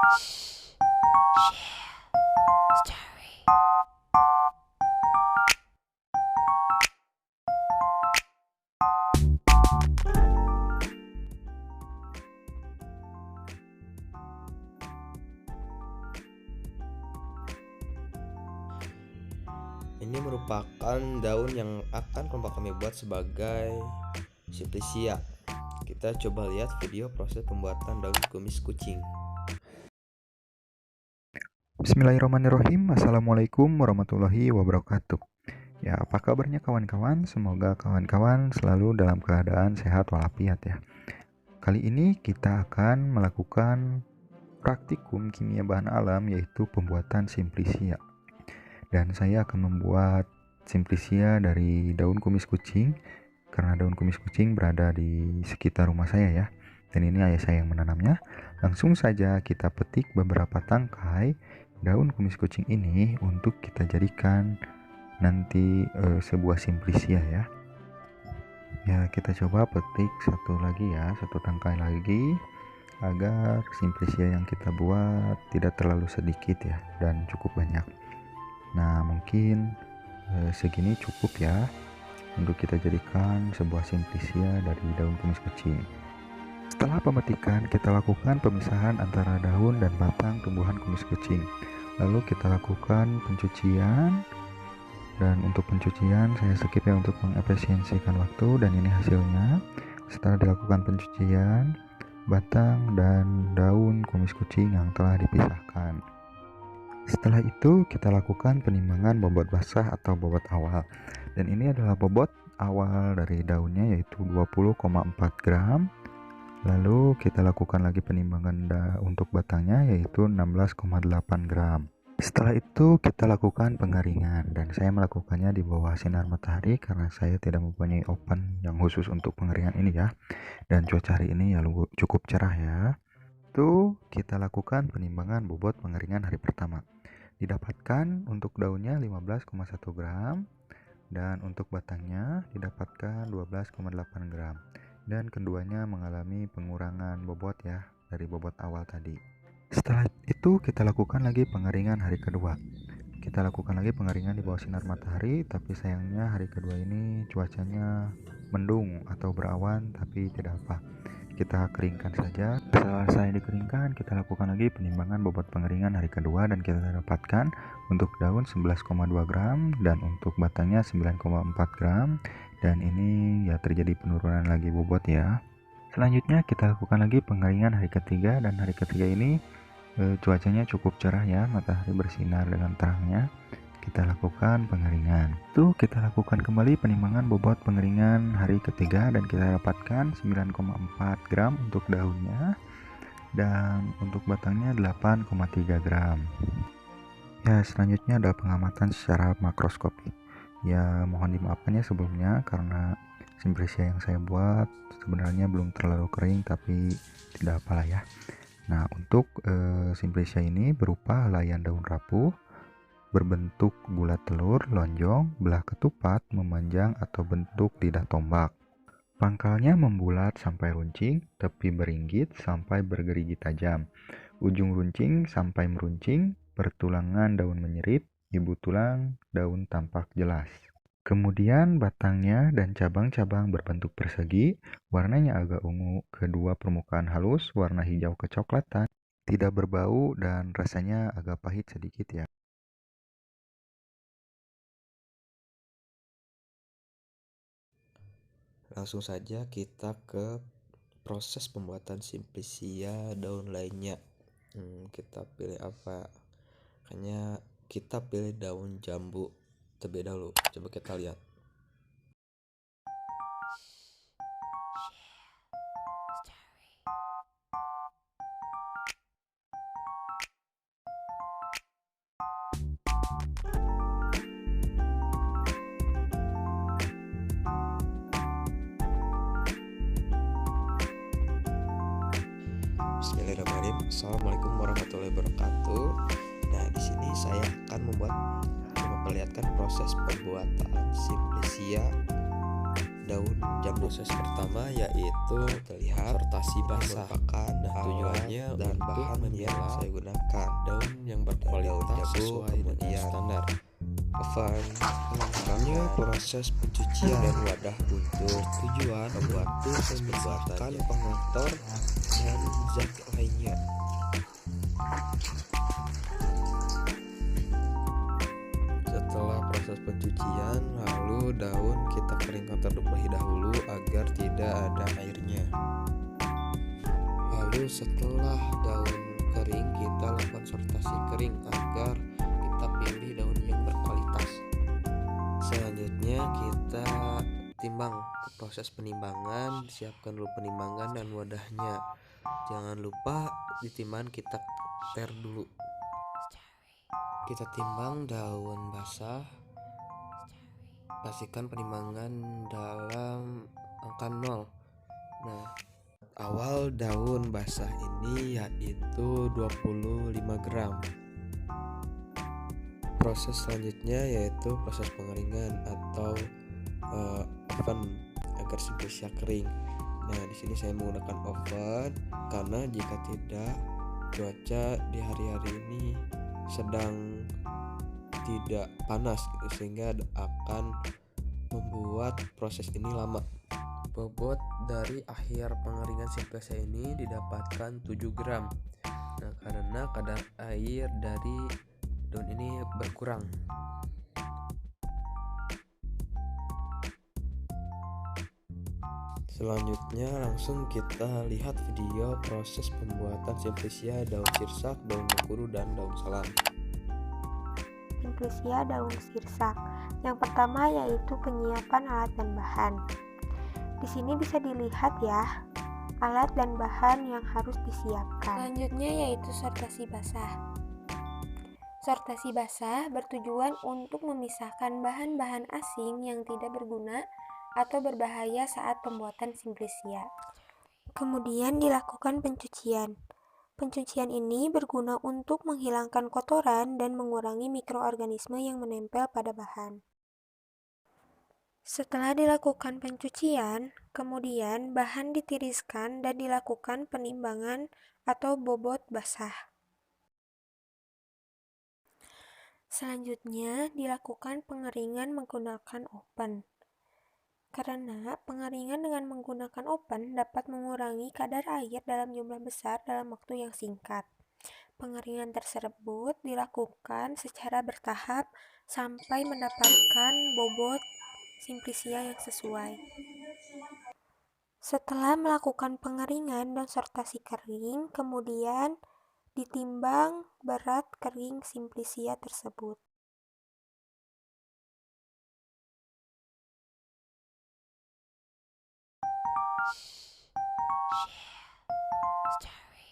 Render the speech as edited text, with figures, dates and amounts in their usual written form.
Ini merupakan daun yang akan kelompok kami buat sebagai simplisia. Kita coba lihat video proses pembuatan daun kumis kucing. Bismillahirrahmanirrahim. Assalamualaikum warahmatullahi wabarakatuh. Ya, apa kabarnya kawan-kawan? Semoga kawan-kawan selalu dalam keadaan sehat walafiat ya. Kali ini kita akan melakukan praktikum kimia bahan alam, yaitu pembuatan simplisia. Dan saya akan membuat simplisia dari daun kumis kucing, karena daun kumis kucing berada di sekitar rumah saya ya. Dan ini ayah saya yang menanamnya. Langsung saja kita petik beberapa tangkai daun kumis kucing ini untuk kita jadikan nanti sebuah simplisia ya. Ya, kita coba petik satu lagi ya, satu tangkai lagi, agar simplisia yang kita buat tidak terlalu sedikit ya, dan cukup banyak. Nah, mungkin segini cukup ya untuk kita jadikan sebuah simplisia dari daun kumis kucing. Setelah pemetikan, kita lakukan pemisahan antara daun dan batang tumbuhan kumis kucing. Lalu kita lakukan pencucian, dan untuk pencucian saya skip ya untuk mengefisiensikan waktu. Dan ini hasilnya setelah dilakukan pencucian batang dan daun kumis kucing yang telah dipisahkan. Setelah itu kita lakukan penimbangan bobot basah atau bobot awal, dan ini adalah bobot awal dari daunnya yaitu 20,4 gram. Lalu kita lakukan lagi penimbangan untuk batangnya yaitu 16,8 gram. Setelah itu kita lakukan pengaringan, dan saya melakukannya di bawah sinar matahari karena saya tidak mempunyai oven yang khusus untuk pengeringan ini ya. Dan cuaca hari ini ya cukup cerah ya. Itu kita lakukan penimbangan bobot pengeringan hari pertama. Didapatkan untuk daunnya 15,1 gram, dan untuk batangnya didapatkan 12,8 gram. Dan keduanya mengalami pengurangan bobot ya dari bobot awal tadi. Setelah itu kita lakukan lagi pengeringan hari kedua. Kita lakukan lagi pengeringan di bawah sinar matahari, tapi sayangnya hari kedua ini cuacanya mendung atau berawan, tapi tidak apa, kita keringkan saja. Setelah selesai dikeringkan, kita lakukan lagi penimbangan bobot pengeringan hari kedua, dan kita dapatkan untuk daun 11,2 gram dan untuk batangnya 9,4 gram. Dan ini ya terjadi penurunan lagi bobot ya. Selanjutnya kita lakukan lagi pengeringan hari ketiga, dan hari ketiga ini cuacanya cukup cerah ya, matahari bersinar dengan terangnya. Kita lakukan pengeringan. Itu kita lakukan kembali penimbangan bobot pengeringan hari ketiga, dan kita dapatkan 9,4 gram untuk daunnya, dan untuk batangnya 8,3 gram. Ya, selanjutnya ada pengamatan secara makroskopik. Ya, mohon dimaafkan ya sebelumnya karena simplisia yang saya buat sebenarnya belum terlalu kering, tapi tidak apalah ya. Nah, untuk simplisia ini berupa helaian daun rapuh berbentuk bulat telur, lonjong, belah ketupat, memanjang atau bentuk lidah tombak. Pangkalnya membulat sampai runcing, tepi beringgit sampai bergerigi tajam, ujung runcing sampai meruncing, pertulangan daun menyerip, ibu tulang daun tampak jelas. Kemudian batangnya dan cabang-cabang berbentuk persegi, warnanya agak ungu, kedua permukaan halus, warna hijau kecoklatan, tidak berbau dan rasanya agak pahit sedikit ya. Langsung saja kita ke proses pembuatan simplisia daun lainnya. Kita pilih apa? Hanya kita pilih daun jambu terlebih dahulu. Coba kita lihat. Bismillahirrahmanirrahim. Assalamualaikum warahmatullahi wabarakatuh. Nah, di sini saya akan memperlihatkan proses pembuatan simplisia daun jambu. Proses pertama yaitu terlihat sortasi basah, merupakan tujuannya dan bahan yang saya gunakan daun yang berkualitas sesuai dengan standar. Oven hanya proses pencucian dan wadah untuk tujuan membantu memisahkan pengotor dan zat lainnya. Setelah proses pencucian, lalu daun kita keringkan terlebih dahulu agar tidak ada airnya. Lalu setelah daun kering, kita lakukan sortasi kering agar kita pilih daun yang berkualitas. Selanjutnya kita timbang. Proses penimbangan, siapkan dulu penimbangan dan wadahnya. Jangan lupa di timbangan kita ter dulu. Kita timbang daun basah, pastikan penimbangan dalam angka 0. Nah, awal daun basah ini yaitu 25 gram. Proses selanjutnya yaitu proses pengeringan atau oven agar simplisia kering. Nah, di sini saya menggunakan oven karena jika tidak, cuaca di hari-hari ini sedang tidak panas gitu, sehingga akan membuat proses ini lama. Bobot dari akhir pengeringan simplisia ini didapatkan 7 gram. Nah, karena kadar air dari daun ini berkurang. Selanjutnya langsung kita lihat video proses pembuatan simplisia daun sirsak, daun mengkudu, dan daun salam. Simplisia daun sirsak. Yang pertama yaitu penyiapan alat dan bahan. Di sini bisa dilihat ya, alat dan bahan yang harus disiapkan. Selanjutnya yaitu sortasi basah. Sortasi basah bertujuan untuk memisahkan bahan-bahan asing yang tidak berguna atau berbahaya saat pembuatan simplisia. Kemudian dilakukan pencucian. Pencucian ini berguna untuk menghilangkan kotoran dan mengurangi mikroorganisme yang menempel pada bahan. Setelah dilakukan pencucian, kemudian bahan ditiriskan dan dilakukan penimbangan atau bobot basah. Selanjutnya dilakukan pengeringan menggunakan oven. Karena pengeringan dengan menggunakan oven dapat mengurangi kadar air dalam jumlah besar dalam waktu yang singkat. Pengeringan tersebut dilakukan secara bertahap sampai mendapatkan bobot simplisia yang sesuai. Setelah melakukan pengeringan dan sortasi kering, kemudian ditimbang berat kering simplisia tersebut. Story.